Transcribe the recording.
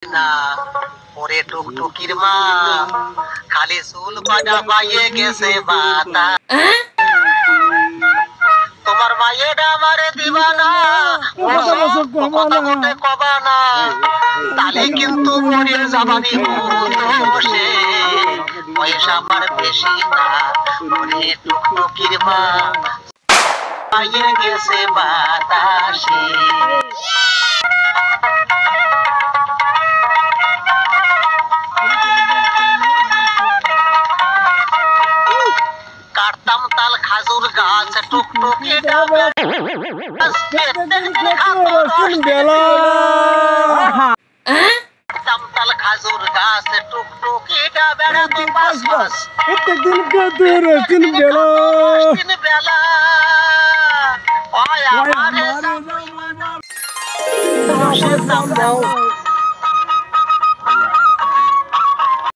না ওরে টুকটুকির মা খালি চুল কয়টা পাইয়ে গেছে বাতা তোমার মায়েরা আমারে দিবা না কথা বলতে কবা না তাহলে কিন্তু মরিয়ে যাবানি দোষে পয়সা আমার বেশি না ওরে টুকটুকির মা পাইয়ে গেছে বাতাসে কাটতাম তাল খাজুর গাছ টুকটুকি কাটতাম তাল খাজুর গাছ টুকটুকি বেড়াতো পাঁচ মাস তিন বেলা ওই আমার